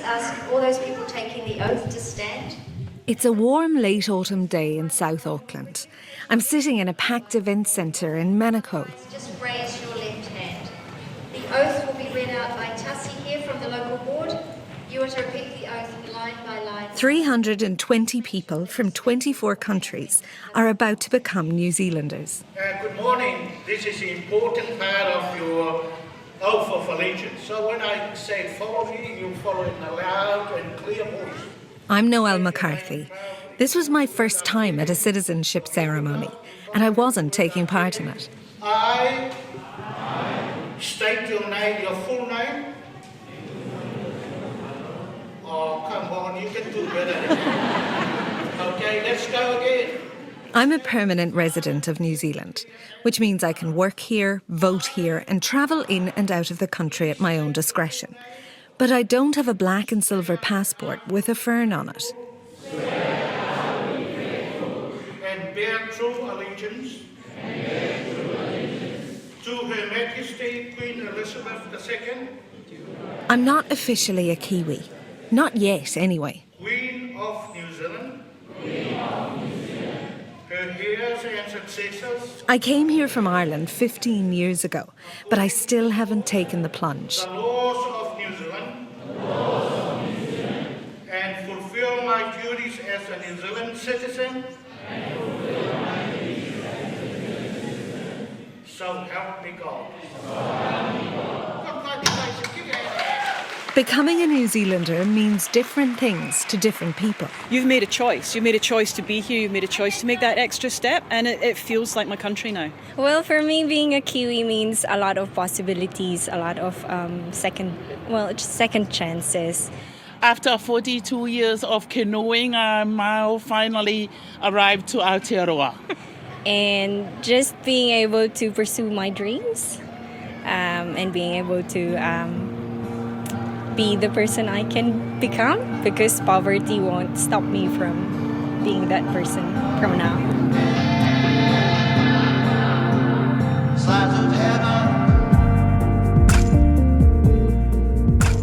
ask all those people taking the oath to stand. It's a warm late autumn day in South Auckland. I'm sitting in a packed event centre in Manukau. Just raise your left hand. The oath will be read out by Tassie here from the local board. You are to repeat the oath line by line. 320 people from 24 countries are about to become New Zealanders. Good morning. This is an important part of your oath of allegiance. So when I say follow me, you follow in a loud and clear voice. I'm Noelle McCarthy. This was my first time at a citizenship ceremony, and I wasn't taking part in it. I state your name, your full name. Oh, come on, you can do better. Okay, let's go again. I'm a permanent resident of New Zealand, which means I can work here, vote here, and travel in and out of the country at my own discretion. But I don't have a black and silver passport with a fern on it. And bear true allegiance to Her Majesty Queen Elizabeth II. I'm not officially a Kiwi. Not yet, anyway. Queen of New Zealand. Her heirs and successors. I came here from Ireland 15 years ago, but I still haven't taken the plunge. The laws of New Zealand. And fulfill my duties as a New Zealand citizen. So help me God. Becoming a New Zealander means different things to different people. You've made a choice. You've made a choice to be here. You've made a choice to make that extra step, and it feels like my country now. Well, for me, being a Kiwi means a lot of possibilities, a lot of second chances. After 42 years of canoeing, I'm now finally arrived to Aotearoa. And just being able to pursue my dreams and being able to be the person I can become, because poverty won't stop me from being that person from now.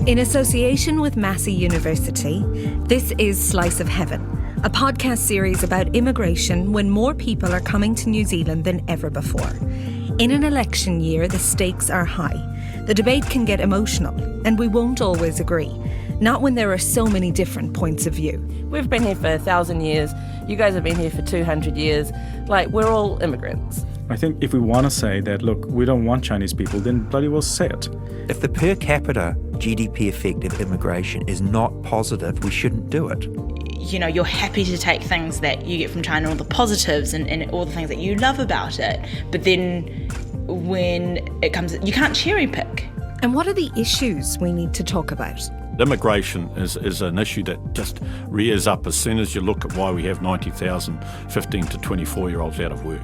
In association with Massey University, this is Slice of Heaven, a podcast series about immigration when more people are coming to New Zealand than ever before. In an election year, the stakes are high. The debate can get emotional, and we won't always agree. Not when there are so many different points of view. We've been here for 1,000 years. You guys have been here for 200 years. We're all immigrants. I think if we want to say that, look, we don't want Chinese people, then bloody well say it. If the per capita GDP effect of immigration is not positive, we shouldn't do it. You know, you're happy to take things that you get from China, all the positives and all the things that you love about it, but then when it comes, you can't cherry pick. And what are the issues we need to talk about? Immigration is an issue that just rears up as soon as you look at why we have 90,000 15 to 24-year-olds out of work.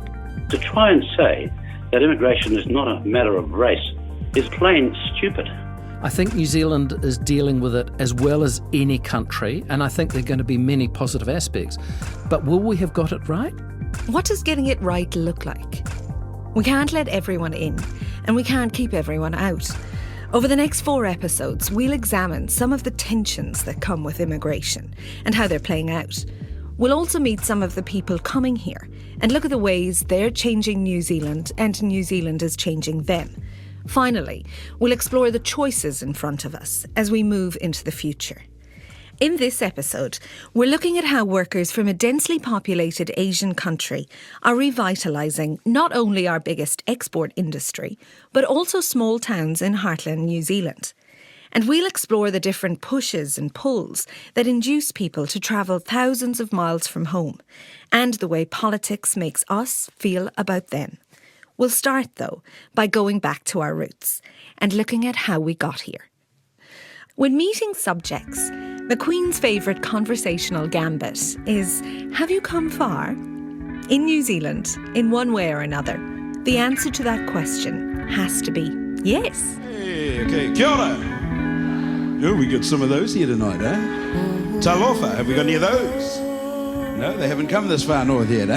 To try and say that immigration is not a matter of race is plain stupid. I think New Zealand is dealing with it as well as any country, and I think there are going to be many positive aspects. But will we have got it right? What does getting it right look like? We can't let everyone in, and we can't keep everyone out. Over the next 4 episodes, we'll examine some of the tensions that come with immigration and how they're playing out. We'll also meet some of the people coming here and look at the ways they're changing New Zealand and New Zealand is changing them. Finally, we'll explore the choices in front of us as we move into the future. In this episode, we're looking at how workers from a densely populated Asian country are revitalising not only our biggest export industry, but also small towns in heartland New Zealand. And we'll explore the different pushes and pulls that induce people to travel thousands of miles from home, and the way politics makes us feel about them. We'll start, though, by going back to our roots and looking at how we got here. When meeting subjects, the Queen's favourite conversational gambit is, have you come far? In New Zealand, in one way or another, the answer to that question has to be yes. Hey, okay, kia ora. Oh, we got some of those here tonight, eh? Talofa, have we got any of those? No, they haven't come this far north yet,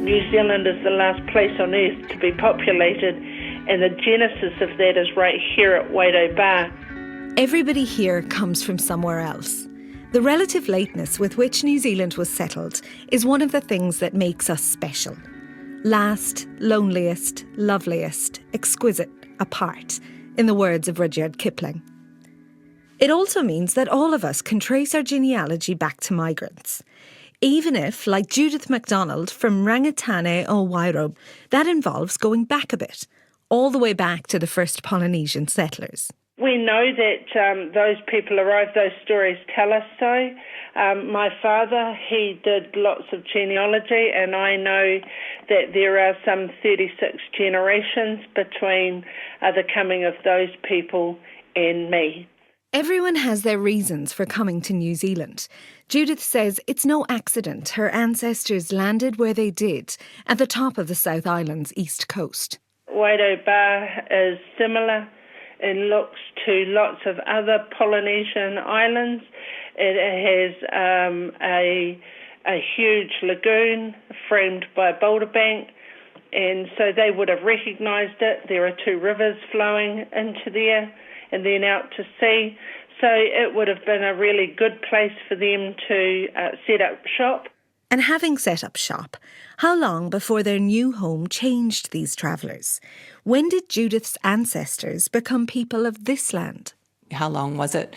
New New Zealand is the last place on earth to be populated, and the genesis of that is right here at Aotearoa. Everybody here comes from somewhere else. The relative lateness with which New Zealand was settled is one of the things that makes us special. Last, loneliest, loveliest, exquisite, apart, in the words of Rudyard Kipling. It also means that all of us can trace our genealogy back to migrants. Even if, like Judith MacDonald from Rangitane o Wairau, that involves going back a bit, all the way back to the first Polynesian settlers. We know that those people arrived, those stories tell us so. My father, he did lots of genealogy, and I know that there are some 36 generations between the coming of those people and me. Everyone has their reasons for coming to New Zealand. Judith says it's no accident her ancestors landed where they did, at the top of the South Island's east coast. Aotearoa is similar in looks to lots of other Polynesian islands. It has a huge lagoon framed by a boulder bank, and so they would have recognised it. There are two rivers flowing into there and then out to sea. So it would have been a really good place for them to set up shop. And having set up shop, how long before their new home changed these travellers? When did Judith's ancestors become people of this land? How long was it,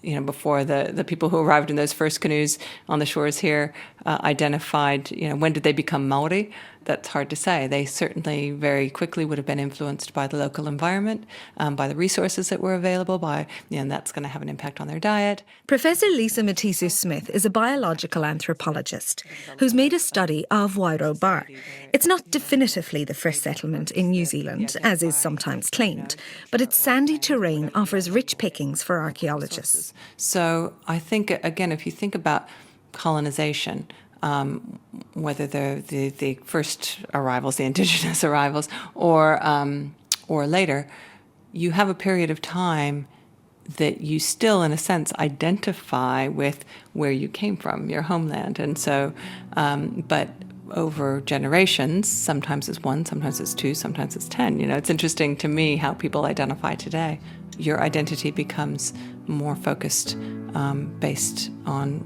before the people who arrived in those first canoes on the shores here identified, when did they become Māori? That's hard to say. They certainly very quickly would have been influenced by the local environment, by the resources that were available, and that's going to have an impact on their diet. Professor Lisa Matisu-Smith is a biological anthropologist who's made a study of Wairau Bar. It's not definitively the first settlement in New Zealand, as is sometimes claimed, but its sandy terrain offers rich pickings for archaeologists. So I think, again, if you think about colonisation, whether the first arrivals, the indigenous arrivals, or later, you have a period of time that you still, in a sense, identify with where you came from, your homeland. And so, but over generations, sometimes it's 1, sometimes it's 2, sometimes it's 10. It's interesting to me how people identify today. Your identity becomes more focused based on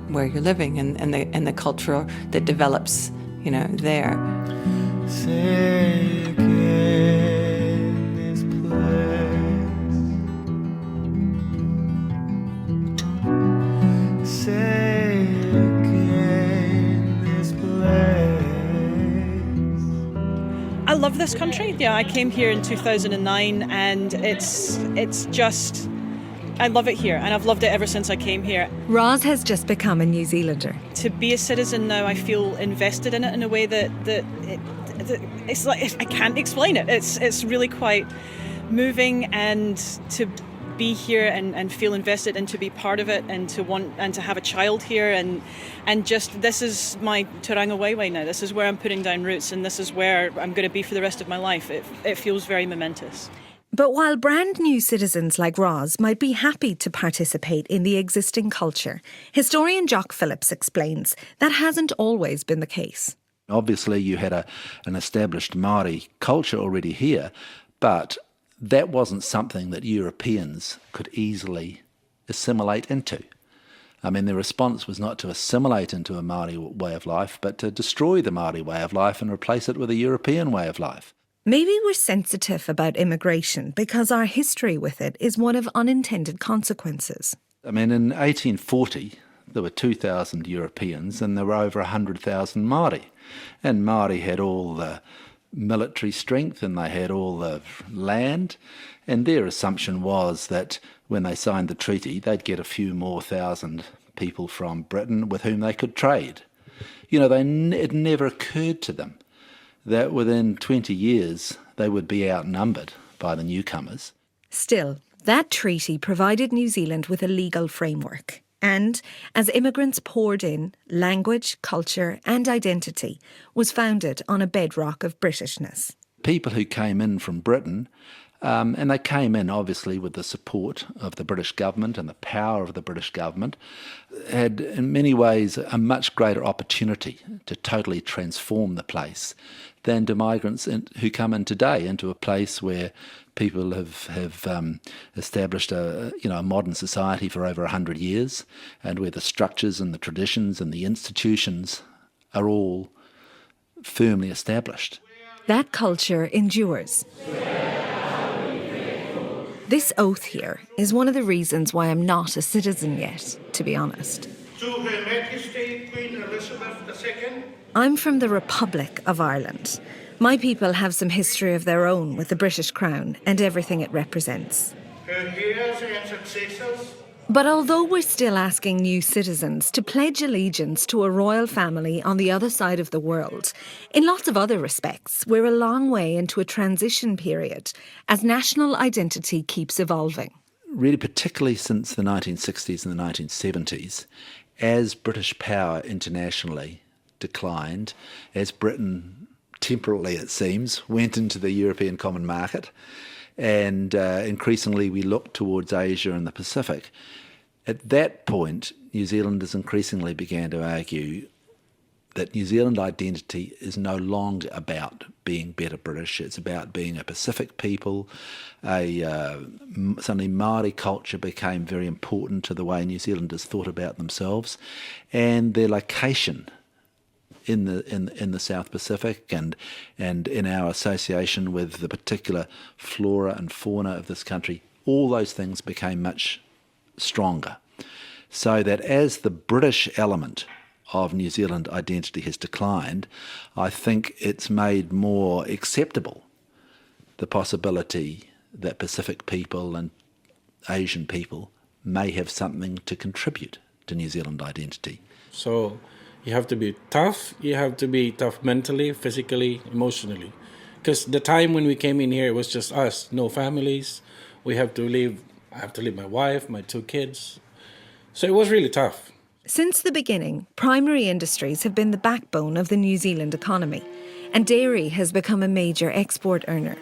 where you're living and the culture that develops, there. Say again this place. Say again this place. I love this country. Yeah, I came here in 2009, and it's just. I love it here, and I've loved it ever since I came here. Roz has just become a New Zealander. To be a citizen now, I feel invested in it in a way that it's like I can't explain it. It's really quite moving, and to be here and feel invested and to be part of it and to want and to have a child here and just this is my Tauranga Waewae now. This is where I'm putting down roots, and this is where I'm going to be for the rest of my life. It feels very momentous. But while brand new citizens like Roz might be happy to participate in the existing culture, historian Jock Phillips explains that hasn't always been the case. Obviously you had an established Māori culture already here, but that wasn't something that Europeans could easily assimilate into. I mean, the response was not to assimilate into a Māori way of life, but to destroy the Māori way of life and replace it with a European way of life. Maybe we're sensitive about immigration because our history with it is one of unintended consequences. I mean, in 1840, there were 2,000 Europeans and there were over 100,000 Māori. And Māori had all the military strength and they had all the land. And their assumption was that when they signed the treaty, they'd get a few more thousand people from Britain with whom they could trade. It never occurred to them that within 20 years they would be outnumbered by the newcomers. Still, that treaty provided New Zealand with a legal framework. And as immigrants poured in, language, culture and identity was founded on a bedrock of Britishness. People who came in from Britain And they came in, obviously, with the support of the British government and the power of the British government, had in many ways a much greater opportunity to totally transform the place than do migrants who come in today into a place where people have established a modern society for over 100 years, and where the structures and the traditions and the institutions are all firmly established. That culture endures. This oath here is one of the reasons why I'm not a citizen yet, to be honest. To Her Majesty Queen Elizabeth II. I'm from the Republic of Ireland. My people have some history of their own with the British Crown and everything it represents. Her heirs and successors. But although we're still asking new citizens to pledge allegiance to a royal family on the other side of the world, in lots of other respects, we're a long way into a transition period as national identity keeps evolving. Really, particularly since the 1960s and the 1970s, as British power internationally declined, as Britain, temporarily it seems, went into the European common market, and increasingly we looked towards Asia and the Pacific. At that point, New Zealanders increasingly began to argue that New Zealand identity is no longer about being better British. It's about being a Pacific people. Suddenly Māori culture became very important to the way New Zealanders thought about themselves, and their location in the South Pacific and in our association with the particular flora and fauna of this country, all those things became much stronger. So that as the British element of New Zealand identity has declined, I think it's made more acceptable the possibility that Pacific people and Asian people may have something to contribute to New Zealand identity. So you have to be tough. You have to be tough mentally, physically, emotionally. Because the time when we came in here, it was just us, no families. I have to leave my wife, my 2 kids. So it was really tough. Since the beginning, primary industries have been the backbone of the New Zealand economy, and dairy has become a major export earner.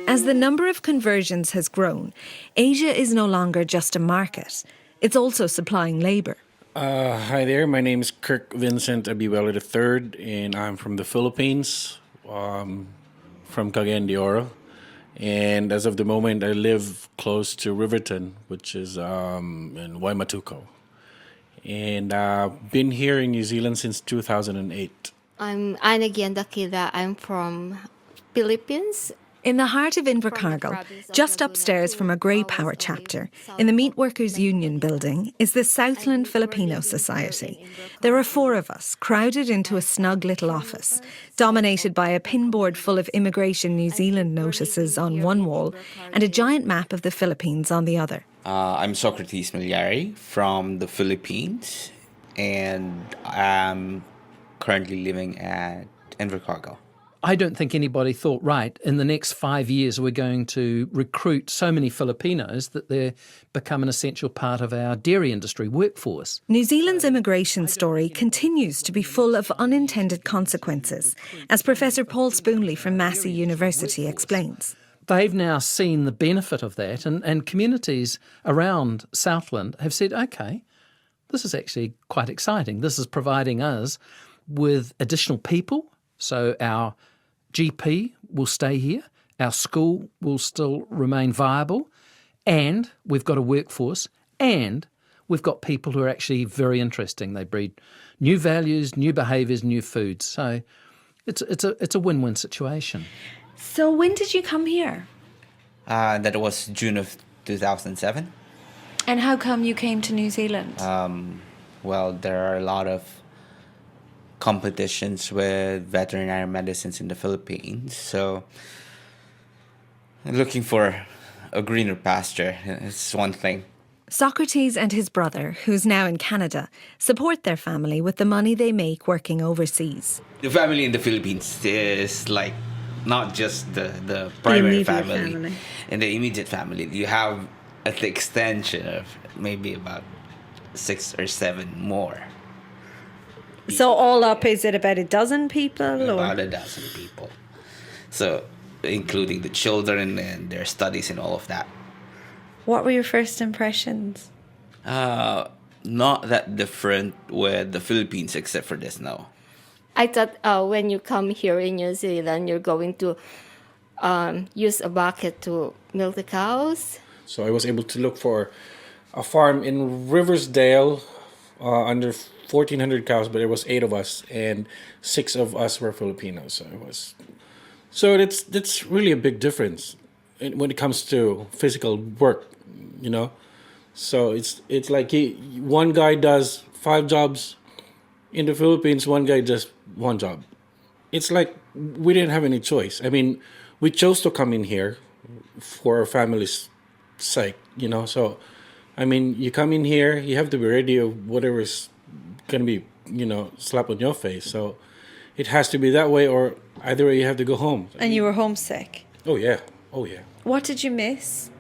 As the number of conversions has grown, Asia is no longer just a market. It's also supplying labour. Hi there, my name is Kirk Vincent Abiwela III, and I'm from the Philippines, from Aotearoa. And as of the moment, I live close to Riverton, which is in Waimatuko. And I've been here in New Zealand since 2008. I'm Ana Giandakida. I'm from Philippines. In the heart of Invercargill, just upstairs from a Grey Power chapter, in the Meat Workers Union building, is the Southland Filipino Society. There are 4 of us, crowded into a snug little office, dominated by a pinboard full of Immigration New Zealand notices on one wall and a giant map of the Philippines on the other. I'm Socrates Milyari from the Philippines, and I'm currently living at Invercargill. I don't think anybody thought, right, in the next 5 years we're going to recruit so many Filipinos that they become an essential part of our dairy industry workforce. New Zealand's immigration story continues to be full of unintended consequences, as Professor Paul Spoonley from Massey University explains. They've now seen the benefit of that, and communities around Southland have said, OK, this is actually quite exciting. This is providing us with additional people, so our GP will stay here, our school will still remain viable, and we've got a workforce, and we've got people who are actually very interesting. They breed new values, new behaviours, new foods. So it's a win-win situation. So when did you come here? That was June of 2007. And how come you came to New Zealand? Well, there are a lot of competitions with veterinary medicines in the Philippines, so looking for a greener pasture is one thing. Socrates and his brother, who's now in Canada, support their family with the money they make working overseas. The family in the Philippines is like not just the primary family. In the immediate family, you have the extension of maybe about 6 or 7 more. So all up, is it about a dozen people? About a dozen people. So including the children and their studies and all of that. What were your first impressions? Not that different with the Philippines, except for this now. I thought when you come here in New Zealand, you're going to use a bucket to milk the cows. So I was able to look for a farm in Riversdale under 1,400 cows, but there was 8 of us, and 6 of us were Filipinos. So that's really a big difference when it comes to physical work, you know. So it's like one guy does 5 jobs in the Philippines, one guy does 1 job. It's like we didn't have any choice. I mean, we chose to come in here for our family's sake, you know. So, I mean, you come in here, you have to be ready of whatever's going to be, you know, slap on your face. So it has to be that way, or either way you have to go home. And you were homesick? Oh, yeah. Oh, yeah. What did you miss?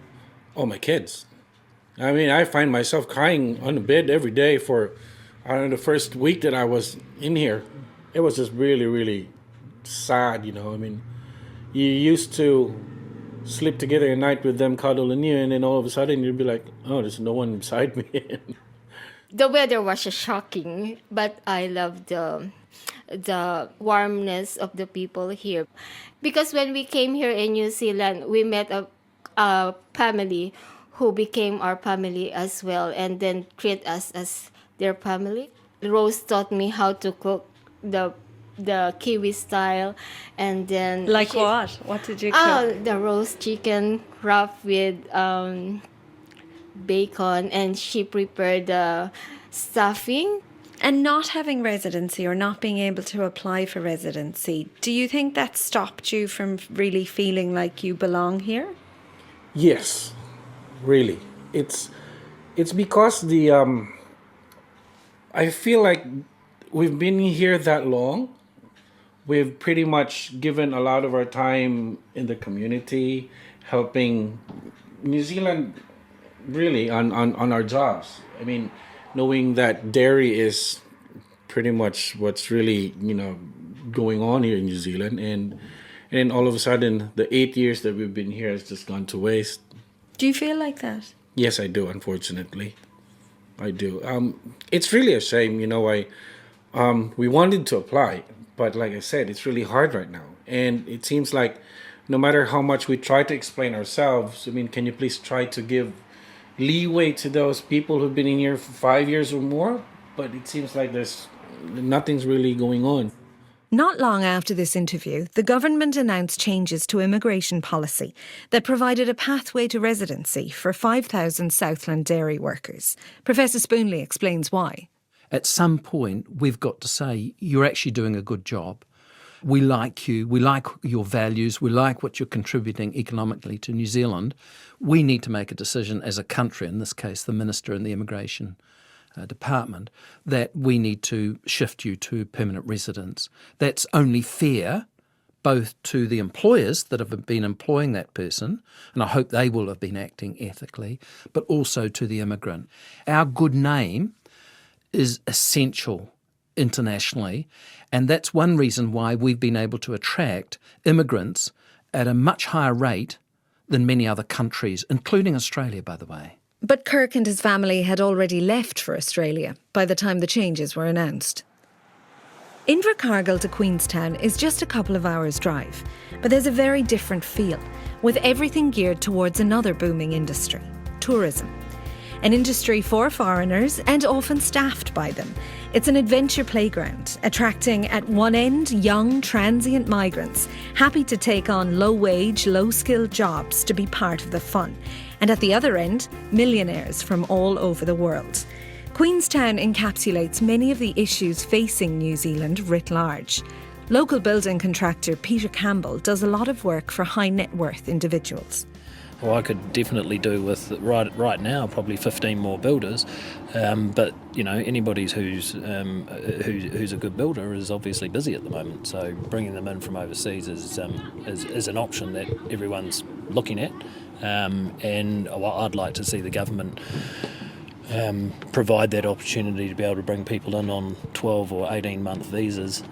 Oh, my kids. I mean, I find myself crying on the bed every day for, I don't know, the first week that I was in here. It was just really, really sad, you know. I mean, you used to sleep together at night with them cuddling you, and then all of a sudden you'd be like, oh, there's no one beside me. The weather was shocking, but I love the warmness of the people here. Because when we came here in New Zealand, we met a family who became our family as well, and then treat us as their family. Rose taught me how to cook the Kiwi style, and then like what? What did you cook? The roast chicken wrapped with bacon, and she prepared the stuffing. And not having residency or not being able to apply for residency, do you think that stopped you from really feeling like you belong here? Yes, really. It's because I feel like we've been here that long. We've pretty much given a lot of our time in the community, helping New Zealand really on our jobs. I mean, knowing that dairy is pretty much what's really, you know, going on here in New Zealand. And then all of a sudden, the 8 years that we've been here has just gone to waste. Do you feel like that? Yes, I do, unfortunately. I do. It's really a shame, you know. We wanted to apply, but like I said, it's really hard right now. And it seems like no matter how much we try to explain ourselves, I mean, can you please try to give leeway to those people who've been in here for 5 years or more? But it seems like nothing's really going on. Not long after this interview, the government announced changes to immigration policy that provided a pathway to residency for 5,000 Southland dairy workers. Professor Spoonley explains why. At some point, we've got to say, you're actually doing a good job. We like you, we like your values, we like what you're contributing economically to New Zealand. We need to make a decision as a country, in this case the Minister and the Immigration Department, that we need to shift you to permanent residence. That's only fair both to the employers that have been employing that person, and I hope they will have been acting ethically, but also to the immigrant. Our good name is essential internationally, and that's one reason why we've been able to attract immigrants at a much higher rate than many other countries, including Australia, by the way. But Kirk and his family had already left for Australia by the time the changes were announced. Invercargill to Queenstown is just a couple of hours' drive, but there's a very different feel, with everything geared towards another booming industry, tourism. An industry for foreigners and often staffed by them. It's an adventure playground, attracting at one end young transient migrants happy to take on low-wage, low-skilled jobs to be part of the fun, and at the other end, millionaires from all over the world. Queenstown encapsulates many of the issues facing New Zealand writ large. Local building contractor Peter Campbell does a lot of work for high net worth individuals. Well, I could definitely do with right now probably 15 more builders, but you know anybody who's a good builder is obviously busy at the moment. So bringing them in from overseas is an option that everyone's looking at, and what I'd like to see the government provide that opportunity to be able to bring people in on 12 or 18-month visas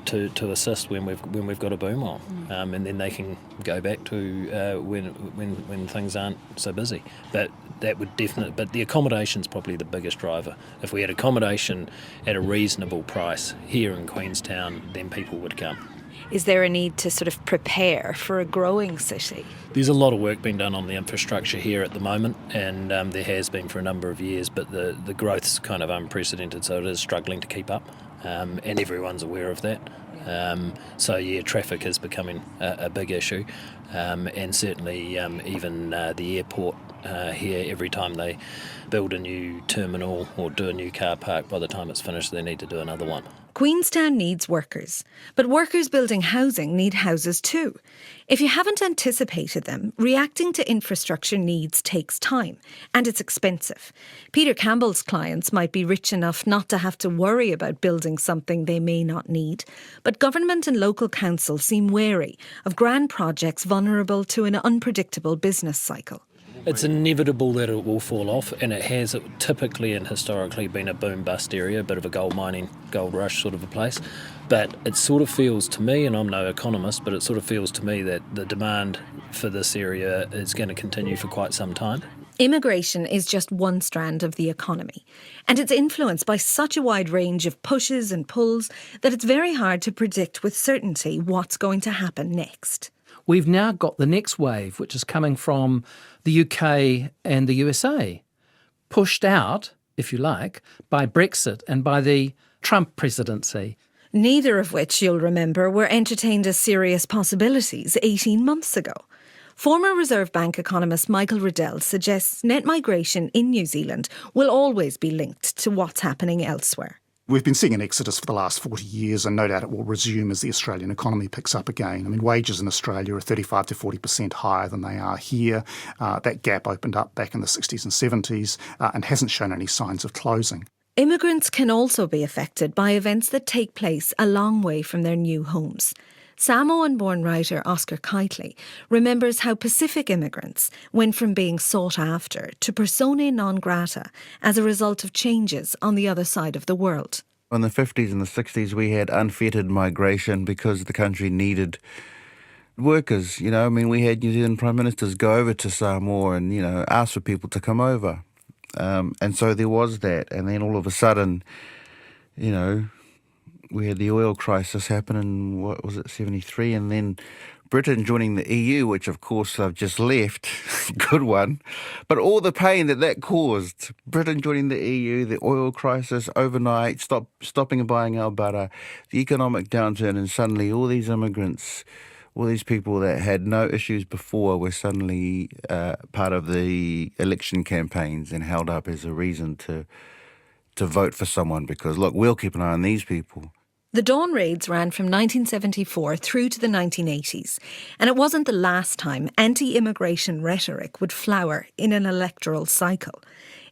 to assist when we've got a boom on, and then they can go back to when things aren't so busy. But that would definitely. But the accommodation's probably the biggest driver. If we had accommodation at a reasonable price here in Queenstown, then people would come. Is there a need to sort of prepare for a growing city? There's a lot of work being done on the infrastructure here at the moment, and there has been for a number of years, but the growth's kind of unprecedented, so it is struggling to keep up, and everyone's aware of that. Traffic is becoming a big issue, and certainly even the airport here, every time they build a new terminal or do a new car park, by the time it's finished they need to do another one. Queenstown needs workers, but workers building housing need houses too. If you haven't anticipated them, reacting to infrastructure needs takes time, and it's expensive. Peter Campbell's clients might be rich enough not to have to worry about building something they may not need, but government and local council seem wary of grand projects vulnerable to an unpredictable business cycle. It's inevitable that it will fall off, and it has typically and historically been a boom-bust area, a bit of a gold mining, gold rush sort of a place. But it sort of feels to me, and I'm no economist, but it sort of feels to me that the demand for this area is going to continue for quite some time. Immigration is just one strand of the economy, and it's influenced by such a wide range of pushes and pulls that it's very hard to predict with certainty what's going to happen next. We've now got the next wave, which is coming from the UK and the USA, pushed out, if you like, by Brexit and by the Trump presidency. Neither of which, you'll remember, were entertained as serious possibilities 18 months ago. Former Reserve Bank economist Michael Riddell suggests net migration in New Zealand will always be linked to what's happening elsewhere. We've been seeing an exodus for the last 40 years, and no doubt it will resume as the Australian economy picks up again. I mean, wages in Australia are 35 to 40% higher than they are here. That gap opened up back in the 60s and 70s and hasn't shown any signs of closing. Immigrants can also be affected by events that take place a long way from their new homes. Samoan-born writer Oscar Keightley remembers how Pacific immigrants went from being sought after to persona non grata as a result of changes on the other side of the world. In the 50s and the 60s, we had unfettered migration because the country needed workers. We had New Zealand Prime Ministers go over to Samoa and, ask for people to come over. And so there was that. And then all of a sudden, we had the oil crisis happen in, 73, and then Britain joining the EU, which of course I've just left, good one, but all the pain that caused, Britain joining the EU, the oil crisis overnight, stopping and buying our butter, the economic downturn, and suddenly all these immigrants, all these people that had no issues before were suddenly part of the election campaigns and held up as a reason to vote for someone because, look, we'll keep an eye on these people. The Dawn raids ran from 1974 through to the 1980s, and it wasn't the last time anti-immigration rhetoric would flower in an electoral cycle.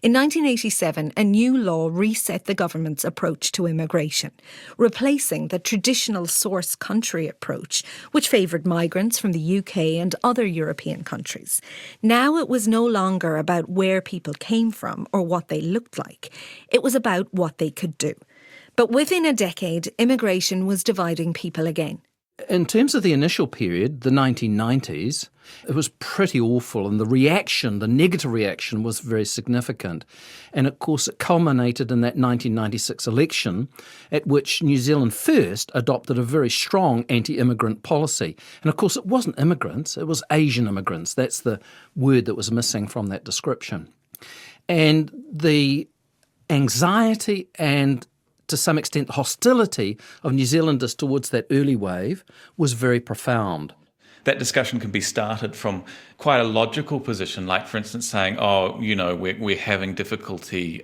In 1987, a new law reset the government's approach to immigration, replacing the traditional source country approach, which favoured migrants from the UK and other European countries. Now it was no longer about where people came from or what they looked like. It was about what they could do. But within a decade, immigration was dividing people again. In terms of the initial period, the 1990s, it was pretty awful, and the negative reaction was very significant. And of course, it culminated in that 1996 election, at which New Zealand First adopted a very strong anti-immigrant policy. And of course, it wasn't immigrants, it was Asian immigrants. That's the word that was missing from that description. And the anxiety and to some extent, the hostility of New Zealanders towards that early wave was very profound. That discussion can be started from quite a logical position, like, for instance, saying, we're having difficulty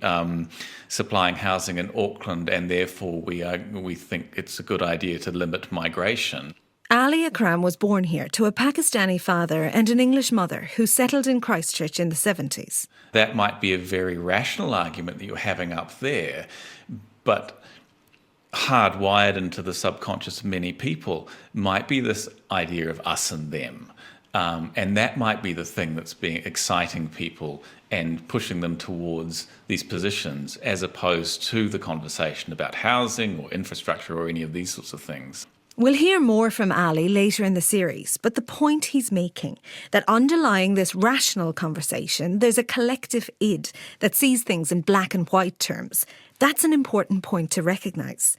supplying housing in Auckland, and therefore we think it's a good idea to limit migration. Ali Akram was born here to a Pakistani father and an English mother who settled in Christchurch in the 70s. That might be a very rational argument that you're having up there, but hardwired into the subconscious of many people might be this idea of us and them. And that might be the thing that's being exciting people and pushing them towards these positions, as opposed to the conversation about housing or infrastructure or any of these sorts of things. We'll hear more from Ali later in the series, but the point he's making, that underlying this rational conversation, there's a collective id that sees things in black and white terms. That's an important point to recognise.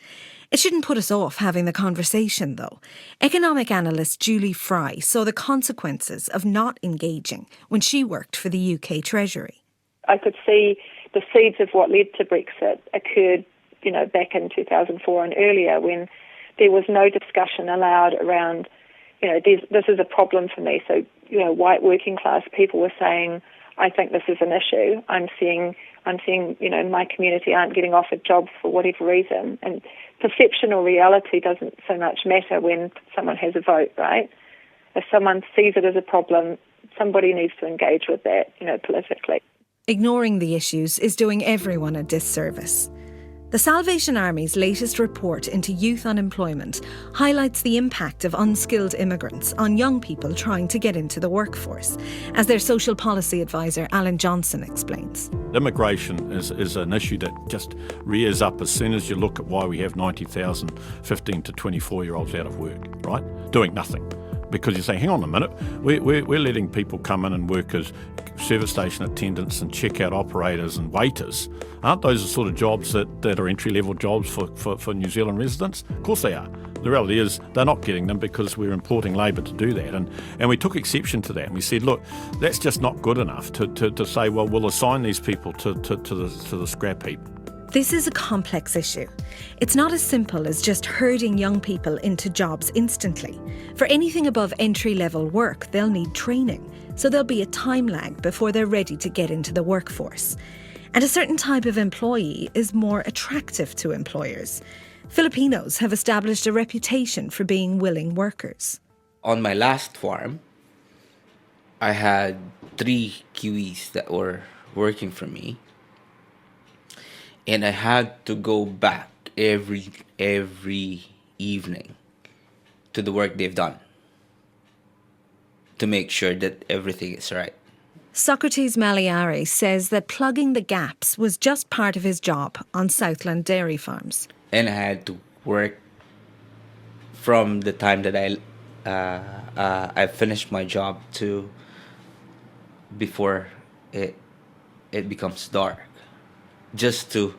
It shouldn't put us off having the conversation, though. Economic analyst Julie Fry saw the consequences of not engaging when she worked for the UK Treasury. I could see the seeds of what led to Brexit occurred, back in 2004 and earlier, when there was no discussion allowed around, this is a problem for me. So, white working class people were saying, I think this is an issue. I'm seeing, my community aren't getting offered jobs for whatever reason. And perception or reality doesn't so much matter when someone has a vote, right? If someone sees it as a problem, somebody needs to engage with that, politically. Ignoring the issues is doing everyone a disservice. The Salvation Army's latest report into youth unemployment highlights the impact of unskilled immigrants on young people trying to get into the workforce, as their social policy advisor Alan Johnson explains. Immigration is an issue that just rears up as soon as you look at why we have 90,000 15 to 24-year-olds out of work, right? Doing nothing. Because you say, hang on a minute, we're letting people come in and work as service station attendants and checkout operators and waiters. Aren't those the sort of jobs that are entry-level jobs for New Zealand residents? Of course they are. The reality is they're not getting them because we're importing labour to do that. And we took exception to that. And we said, look, that's just not good enough to say, well, we'll assign these people to the scrap heap. This is a complex issue. It's not as simple as just herding young people into jobs instantly. For anything above entry-level work, they'll need training, so there'll be a time lag before they're ready to get into the workforce. And a certain type of employee is more attractive to employers. Filipinos have established a reputation for being willing workers. On my last farm, I had 3 Kiwis that were working for me. And I had to go back every evening to the work they've done to make sure that everything is right. Socrates Maliari says that plugging the gaps was just part of his job on Southland dairy farms. And I had to work from the time that I finished my job to before it becomes dark. Just to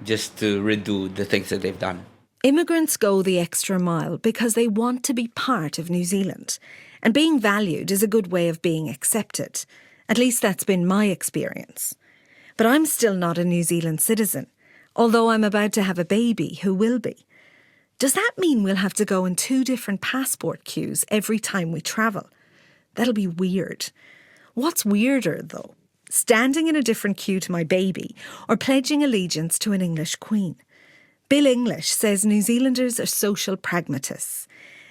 redo the things that they've done. Immigrants go the extra mile because they want to be part of New Zealand. And being valued is a good way of being accepted. At least that's been my experience. But I'm still not a New Zealand citizen, although I'm about to have a baby who will be. Does that mean we'll have to go in 2 different passport queues every time we travel? That'll be weird. What's weirder, though? Standing in a different queue to my baby or pledging allegiance to an English queen. Bill English says New Zealanders are social pragmatists.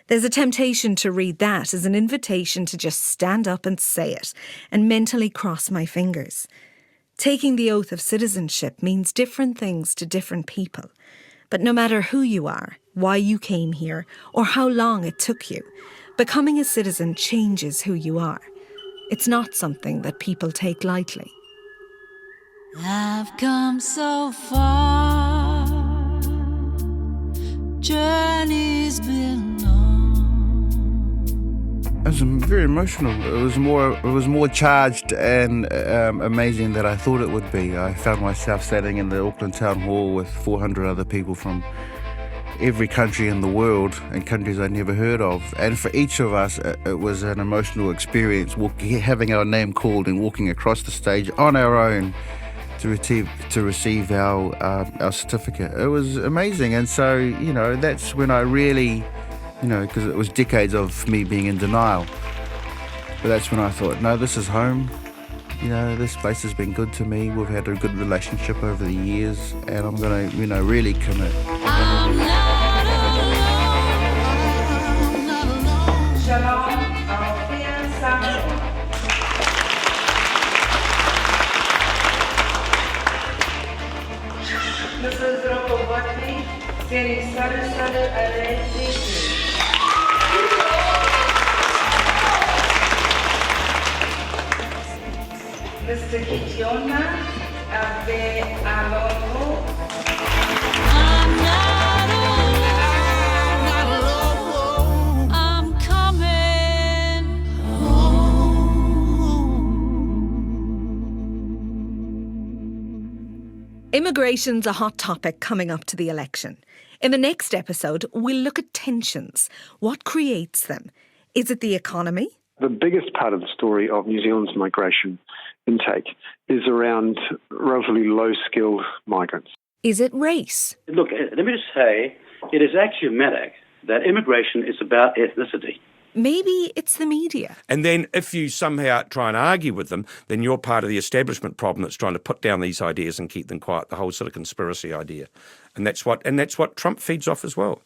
There's a temptation to read that as an invitation to just stand up and say it and mentally cross my fingers. Taking the oath of citizenship means different things to different people. But no matter who you are, why you came here, or how long it took you, becoming a citizen changes who you are. It's not something that people take lightly. I've come so far, journey's been long. It was very emotional. It was more charged and amazing than I thought it would be. I found myself standing in the Auckland Town Hall with 400 other people from every country in the world and countries I'd never heard of. And for each of us, it was an emotional experience, having our name called and walking across the stage on our own to receive our certificate. It was amazing. And so, that's when I really, because it was decades of me being in denial. But that's when I thought, no, this is home. This place has been good to me. We've had a good relationship over the years, and I'm going to, really commit. I'm not alone. Shalom, Aotearoa. Mrs. Rokovati, Seri Sada Sada Areti. Sekitiona, Aotearoa. I'm coming home. Immigration's a hot topic coming up to the election. In the next episode, we'll look at tensions. What creates them? Is it the economy? The biggest part of the story of New Zealand's migration intake is around relatively low-skilled migrants. Is it race? Look, let me just say, it is axiomatic that immigration is about ethnicity. Maybe it's the media. And then if you somehow try and argue with them, then you're part of the establishment problem that's trying to put down these ideas and keep them quiet, the whole sort of conspiracy idea. And that's what Trump feeds off as well.